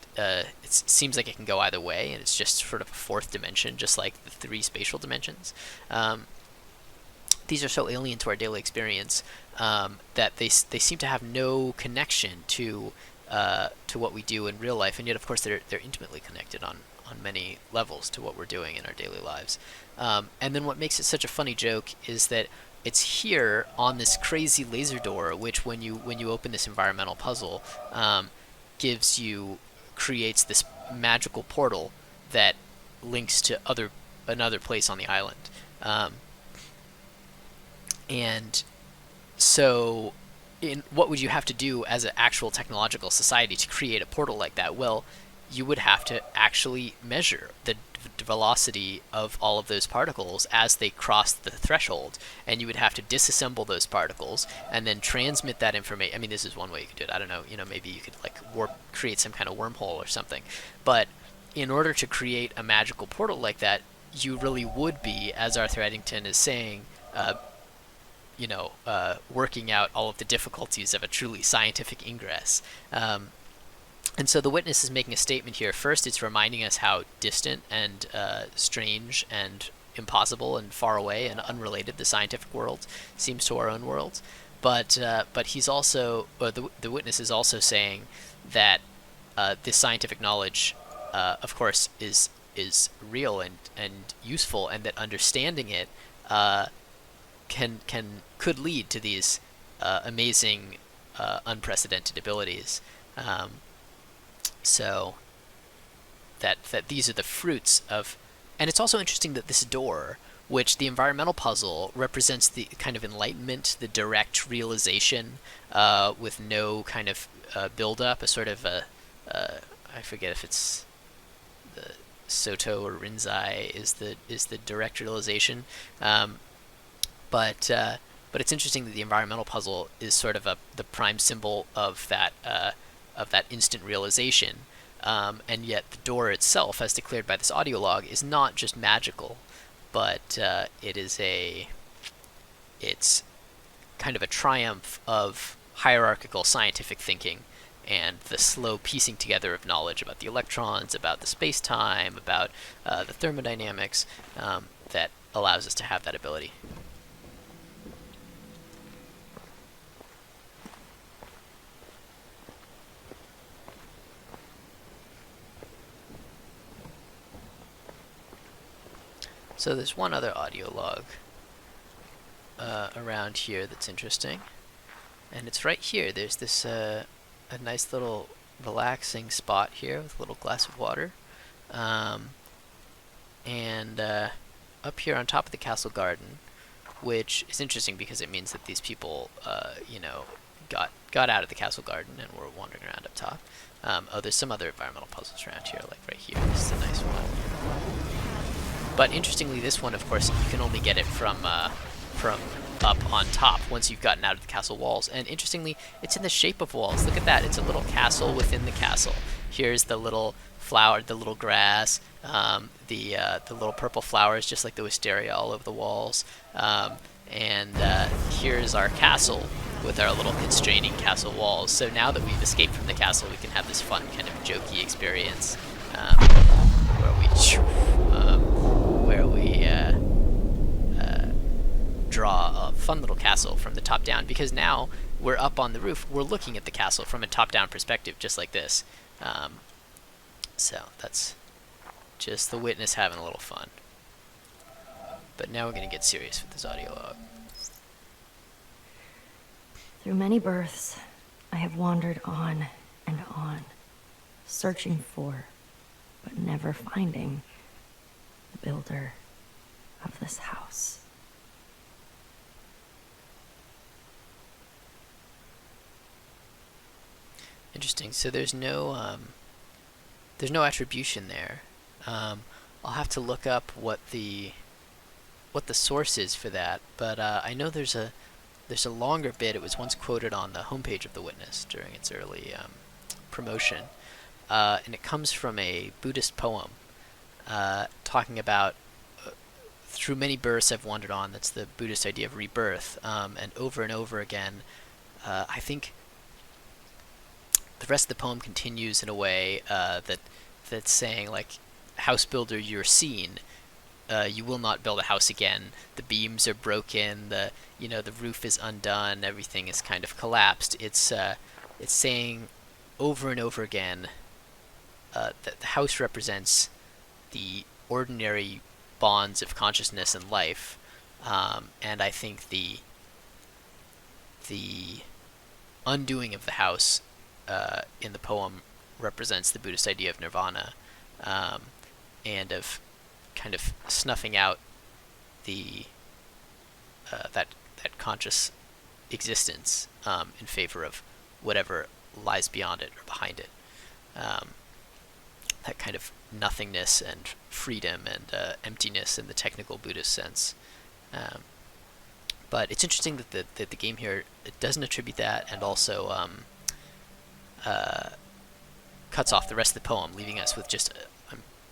Speaker 1: seems like it can go either way, and it's just sort of a fourth dimension, just like the three spatial dimensions. These are so alien to our daily experience that they seem to have no connection to what we do in real life, and yet of course they're intimately connected on many levels to what we're doing in our daily lives. And then what makes it such a funny joke is that it's here on this crazy laser door, which when you open this environmental puzzle, creates this magical portal that links to another place on the island. And so what would you have to do as an actual technological society to create a portal like that? Well, you would have to actually measure the velocity of all of those particles as they cross the threshold, and you would have to disassemble those particles and then transmit that information. I mean, this is one way you could do it. I don't know, maybe you could create some kind of wormhole or something. But in order to create a magical portal like that, you really would be, as Arthur Eddington is saying, working out all of the difficulties of a truly scientific ingress. And so the witness is making a statement here. First, it's reminding us how distant and strange and impossible and far away and unrelated the scientific world seems to our own world. But he's also, the witness is also saying that this scientific knowledge, of course, is real and useful, and that understanding it could lead to these amazing, unprecedented abilities. So that these are the fruits of, and it's also interesting that this door, which the environmental puzzle represents the kind of enlightenment, the direct realization, with no kind of build-up, a sort of I forget if it's the Soto or Rinzai is the direct realization, but it's interesting that the environmental puzzle is sort of the prime symbol of that instant realization, and yet the door itself, as declared by this audio log, is not just magical, but it's kind of a triumph of hierarchical scientific thinking and the slow piecing together of knowledge about the electrons, about the space-time, about the thermodynamics, that allows us to have that ability. So there's one other audio log around here that's interesting, and it's right here. There's this a nice little relaxing spot here with a little glass of water. And up here on top of the castle garden, which is interesting because it means that these people, got out of the castle garden and were wandering around up top. There's some other environmental puzzles around here, like right here. This is a nice one. But interestingly, this one, of course, you can only get it from up on top once you've gotten out of the castle walls. And interestingly, it's in the shape of walls. Look at that. It's a little castle within the castle. Here's the little flower, the little grass, the little purple flowers, just like the wisteria all over the walls. And here's our castle with our little constraining castle walls. So now that we've escaped from the castle, we can have this fun kind of jokey experience where we draw a fun little castle from the top down, because now we're up on the roof, we're looking at the castle from a top-down perspective, just like this. So that's just the witness having a little fun. But now we're going to get serious with this audio log.
Speaker 4: Through many births, I have wandered on and on, searching for, but never finding, the builder of this house.
Speaker 1: Interesting. So there's no attribution there. I'll have to look up what the source is for that. But I know there's a longer bit. It was once quoted on the homepage of The Witness during its early promotion, and it comes from a Buddhist poem talking about through many births I've wandered on. That's the Buddhist idea of rebirth, and over again. I think the rest of the poem continues in a way that's saying, like, house builder, you're seen. You will not build a house again. The beams are broken. The roof is undone. Everything is kind of collapsed. It's saying over and over again that the house represents the ordinary bonds of consciousness and life, and I think the undoing of the house in the poem represents the Buddhist idea of nirvana, and of kind of snuffing out the that conscious existence in favor of whatever lies beyond it or behind it. That kind of nothingness and freedom and emptiness in the technical Buddhist sense. But it's interesting that the game here, it doesn't attribute that, and also cuts off the rest of the poem, leaving us with just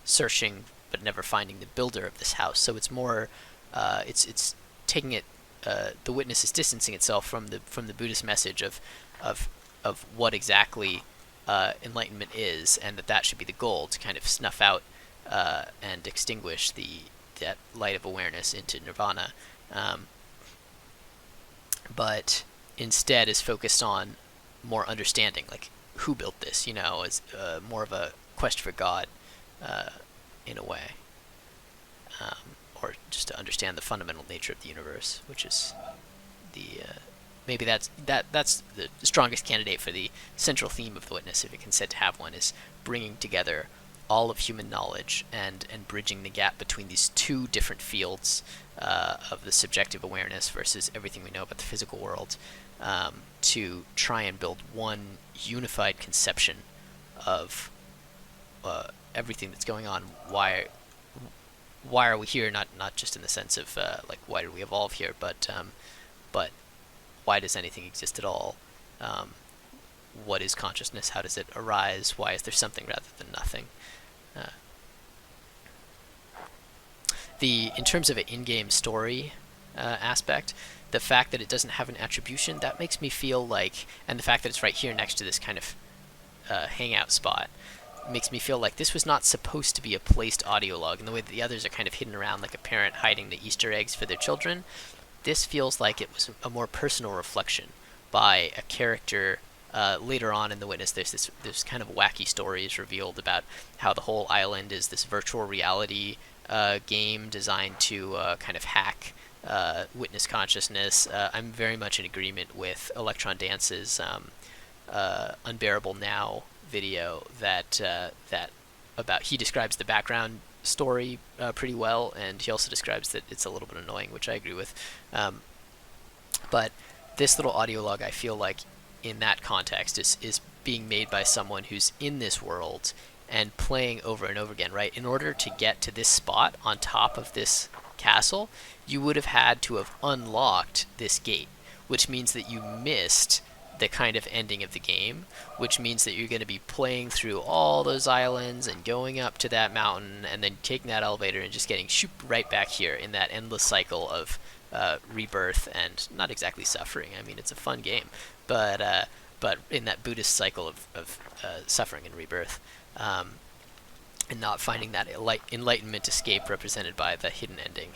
Speaker 1: searching but never finding the builder of this house. So it's more, it's taking it. The witness is distancing itself from the Buddhist message of what exactly enlightenment is, and that should be the goal, to kind of snuff out and extinguish that light of awareness into nirvana. But instead is focused on more understanding, like who built this, as more of a quest for God in a way, or just to understand the fundamental nature of the universe, which is maybe that's the strongest candidate for the central theme of The Witness, if it can said to have one, is bringing together all of human knowledge and bridging the gap between these two different fields of the subjective awareness versus everything we know about the physical world, to try and build one unified conception of everything that's going on. Why are we here? Not just in the sense of like, why did we evolve here, but why does anything exist at all? What is consciousness? How does it arise? Why is there something rather than nothing? In terms of an in-game story aspect, the fact that it doesn't have an attribution, that makes me feel like, and the fact that it's right here next to this kind of hangout spot, makes me feel like this was not supposed to be a placed audio log, in the way that the others are kind of hidden around, like a parent hiding the Easter eggs for their children. This feels like it was a more personal reflection by a character. Later on in The Witness, there's kind of wacky stories revealed about how the whole island is this virtual reality game designed to kind of hack witness consciousness. I'm very much in agreement with Electron Dance's Unbearable Now video that he describes the background story pretty well, and he also describes that it's a little bit annoying, which I agree with. But this little audio log, I feel like, in that context, is being made by someone who's in this world and playing over and over again, right? In order to get to this spot on top of this castle, you would have had to have unlocked this gate, which means that you missed the kind of ending of the game, which means that you're going to be playing through all those islands and going up to that mountain and then taking that elevator and just getting shoop right back here in that endless cycle of rebirth and not exactly suffering. I mean, it's a fun game, but in that Buddhist cycle of suffering and rebirth, and not finding that enlightenment escape represented by the hidden ending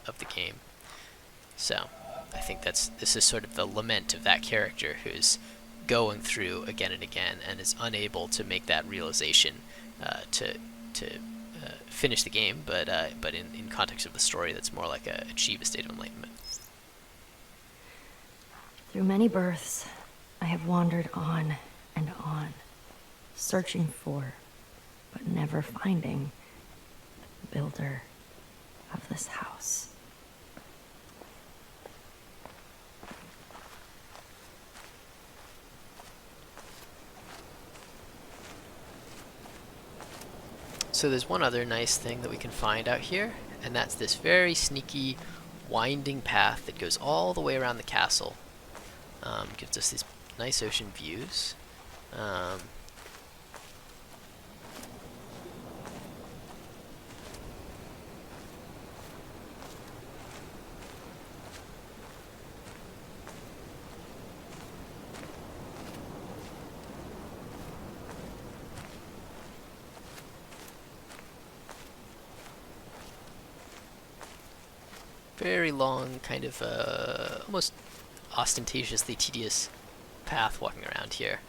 Speaker 1: of the game. So I think this is sort of the lament of that character who's going through again and again and is unable to make that realization to finish the game, but in context of the story, that's more like achieve a state of enlightenment.
Speaker 4: Through many births, I have wandered on and on, searching for, but never finding, the builder of this house.
Speaker 1: So there's one other nice thing that we can find out here, and that's this very sneaky winding path that goes all the way around the castle. Gives us these nice ocean views. Very long, kind of almost ostentatiously tedious path walking around here.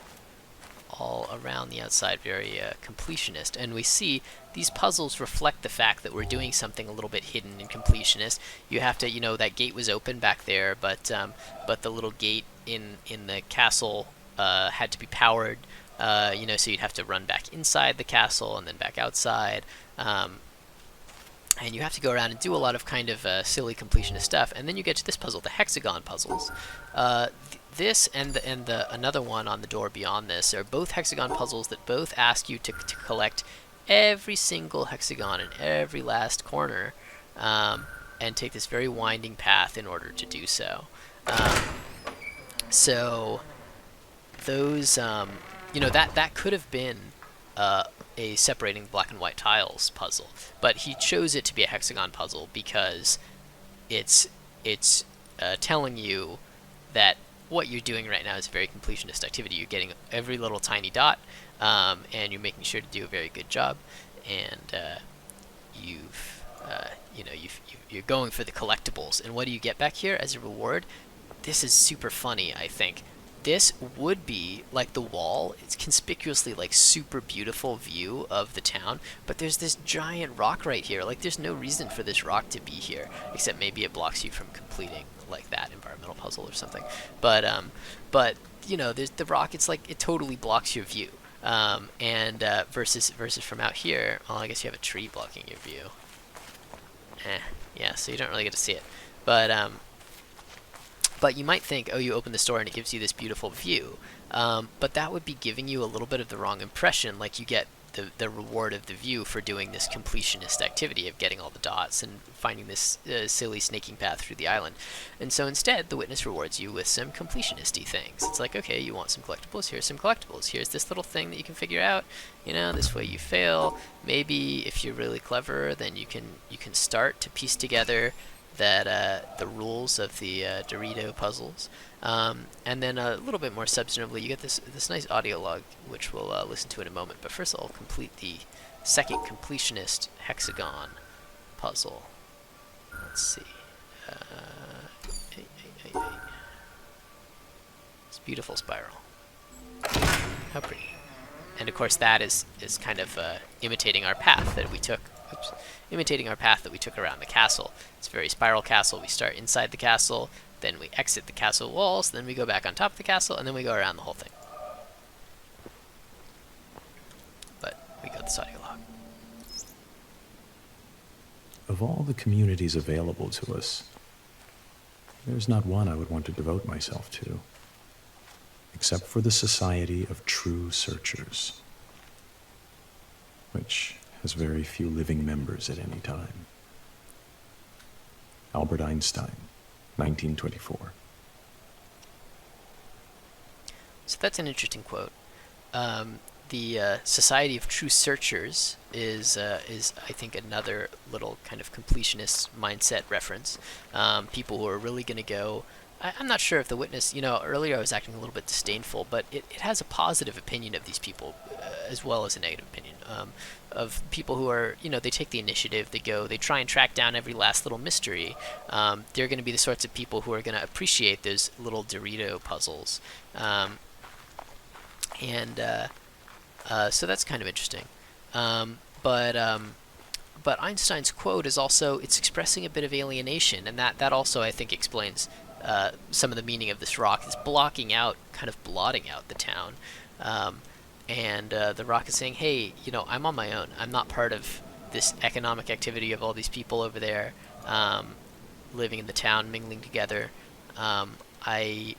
Speaker 1: All around the outside, very completionist. And we see these puzzles reflect the fact that we're doing something a little bit hidden and completionist. You have to, that gate was open back there, but the little gate in the castle had to be powered. So you'd have to run back inside the castle and then back outside. And you have to go around and do a lot of kind of silly completionist stuff, and then you get to this puzzle, the hexagon puzzles. This and another one on the door beyond this are both hexagon puzzles that both ask you to collect every single hexagon in every last corner, and take this very winding path in order to do so. So those, that could have been a separating black and white tiles puzzle, but he chose it to be a hexagon puzzle because it's telling you that what you're doing right now is a very completionist activity. You're getting every little tiny dot, and you're making sure to do a very good job, and you're going for the collectibles. And what do you get back here as a reward? This is super funny, I think. This would be like the wall. It's conspicuously like super beautiful view of the town, but there's this giant rock right here. Like there's no reason for this rock to be here, except maybe it blocks you from completing like that environmental puzzle or something. But there's the rock. It's like it totally blocks your view. Versus from out here, well, I guess you have a tree blocking your view. Yeah, so you don't really get to see it. But you might think, oh, you open the store and it gives you this beautiful view. But that would be giving you a little bit of the wrong impression, like you get the reward of the view for doing this completionist activity of getting all the dots and finding this silly snaking path through the island. And so instead, the witness rewards you with some completionist-y things. It's like, okay, you want some collectibles? Here's some collectibles. Here's this little thing that you can figure out. This way you fail. Maybe if you're really clever, then you can start to piece together that the rules of the Dorito puzzles, and then a little bit more substantively, you get this nice audio log, which we'll listen to in a moment. But first, I'll complete the second completionist hexagon puzzle. Let's see. It's a beautiful spiral. How pretty! And of course, that is kind of imitating our path that we took. Imitating our path that we took around the castle. It's a very spiral castle. We start inside the castle, then we exit the castle walls, then we go back on top of the castle, and then we go around the whole thing. this audio log.
Speaker 5: Of all the communities available to us, there's not one I would want to devote myself to, except for the Society of True Searchers, which has very few living members at any time. Albert Einstein, 1924.
Speaker 1: So that's an interesting quote. The Society of True Searchers is I think another little kind of completionist mindset reference. People who are really going to go. I'm not sure if the witness, earlier I was acting a little bit disdainful, but it has a positive opinion of these people as well as a negative opinion of people who are, they take the initiative, they try and track down every last little mystery. They're going to be the sorts of people who are going to appreciate those little Dorito puzzles. So that's kind of interesting. But Einstein's quote is also, it's expressing a bit of alienation, and that also, I think, explains some of the meaning of this rock. It's blotting out the town. The rock is saying, hey, I'm on my own. I'm not part of this economic activity of all these people over there living in the town, mingling together. I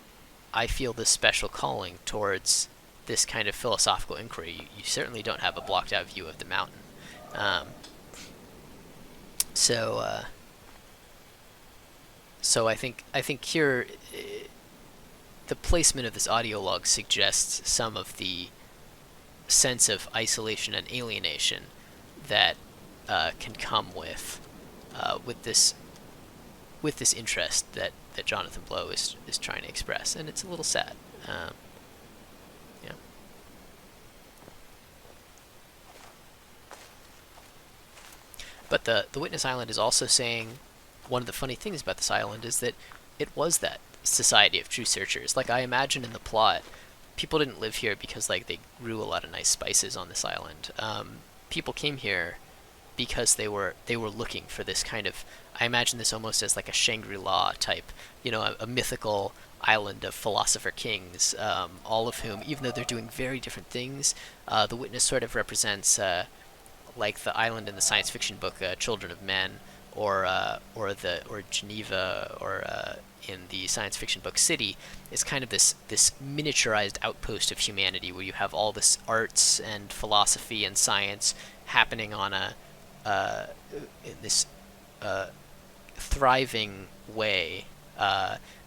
Speaker 1: feel this special calling towards this kind of philosophical inquiry. You certainly don't have a blocked out view of the mountain. So I think here the placement of this audio log suggests some of the sense of isolation and alienation that can come with this interest that Jonathan Blow is trying to express, and it's a little sad. Yeah. But the Witness Island is also saying, one of the funny things about this island is that it was that Society of True Searchers. Like, I imagine in the plot, people didn't live here because they grew a lot of nice spices on this island. People came here because they were looking for this kind of, I imagine this almost as like a Shangri-La type, a mythical island of philosopher kings, all of whom, even though they're doing very different things, the Witness sort of represents like the island in the science fiction book Children of Men, or Geneva, or in the science fiction book City, is kind of this miniaturized outpost of humanity where you have all this arts and philosophy and science happening on in this thriving way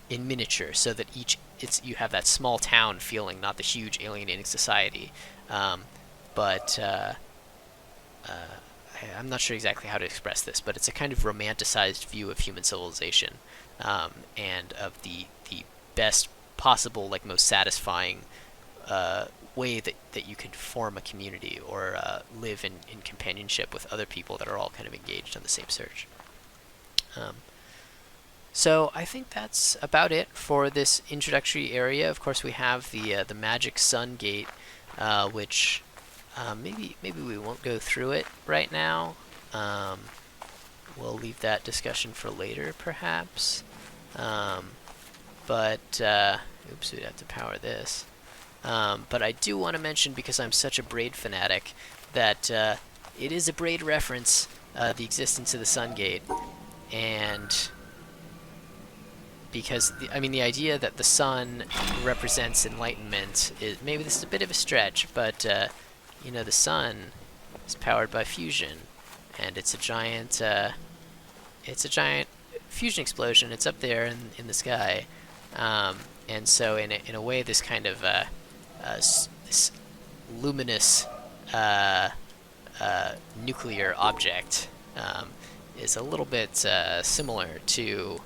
Speaker 1: in miniature, so that you have that small town feeling, not the huge alienating society. I'm not sure exactly how to express this, but it's a kind of romanticized view of human civilization, and of the best possible, most satisfying way that you could form a community or live in companionship with other people that are all kind of engaged on the same search. So I think that's about it for this introductory area. Of course, we have the Magic Sun Gate, which maybe we won't go through it right now. We'll leave that discussion for later, perhaps. Oops, we'd have to power this. But I do want to mention, because I'm such a Braid fanatic, that it is a Braid reference, the existence of the Sun Gate, and because the idea that the sun represents enlightenment is, maybe this is a bit of a stretch, but the sun is powered by fusion, and it's a giant fusion explosion. It's up there in the sky, and so in a way, this kind of this luminous nuclear object is a little bit similar to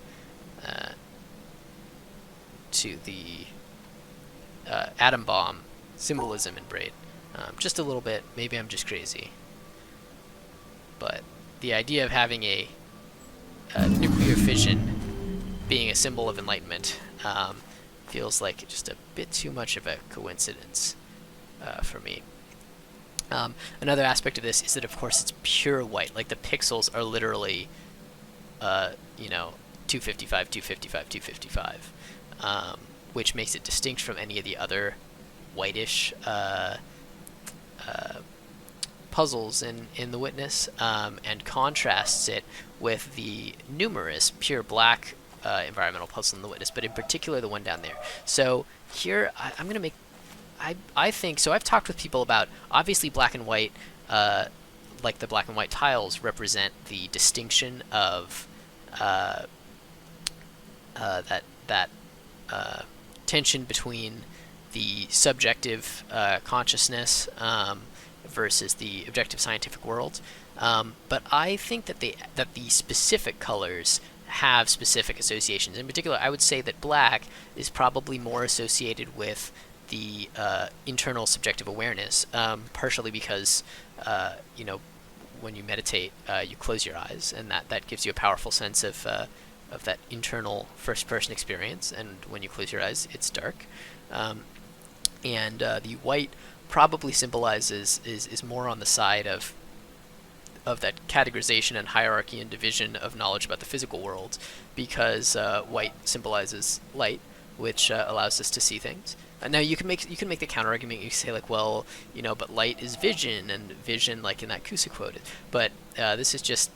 Speaker 1: the atom bomb symbolism in Braid. Just a little bit. Maybe I'm just crazy. But the idea of having a nuclear fission being a symbol of enlightenment feels like just a bit too much of a coincidence for me. Another aspect of this is that, of course, it's pure white. Like, the pixels are literally, 255, 255, 255, which makes it distinct from any of the other whitish puzzles in The Witness, and contrasts it with the numerous pure black environmental puzzles in The Witness, but in particular the one down there. So here I'm going to make, I think, so I've talked with people about, obviously black and white, like the black and white tiles represent the distinction of that tension between the subjective consciousness versus the objective scientific world. But I think that the specific colors have specific associations. In particular, I would say that black is probably more associated with the internal subjective awareness, partially because when you meditate, you close your eyes, and that gives you a powerful sense of that internal first-person experience. And when you close your eyes, it's dark. And the white probably symbolizes is more on the side of that categorization and hierarchy and division of knowledge about the physical world, because white symbolizes light, which allows us to see things. Now you can make the counter argument. You say like, well, but light is vision, and vision, like in that Kusa quote. But this is just,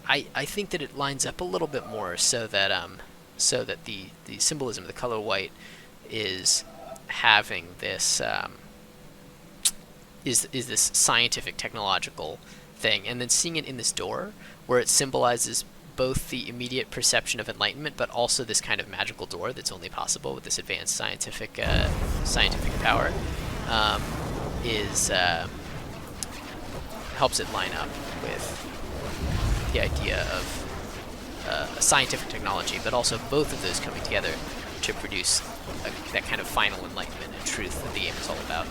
Speaker 1: I think that it lines up a little bit more, so that the symbolism of the color white is having this is this scientific technological thing, and then seeing it in this door where it symbolizes both the immediate perception of enlightenment, but also this kind of magical door that's only possible with this advanced scientific power, helps it line up with the idea of scientific technology, but also both of those coming together to produce that kind of final enlightenment and truth that the game is all about.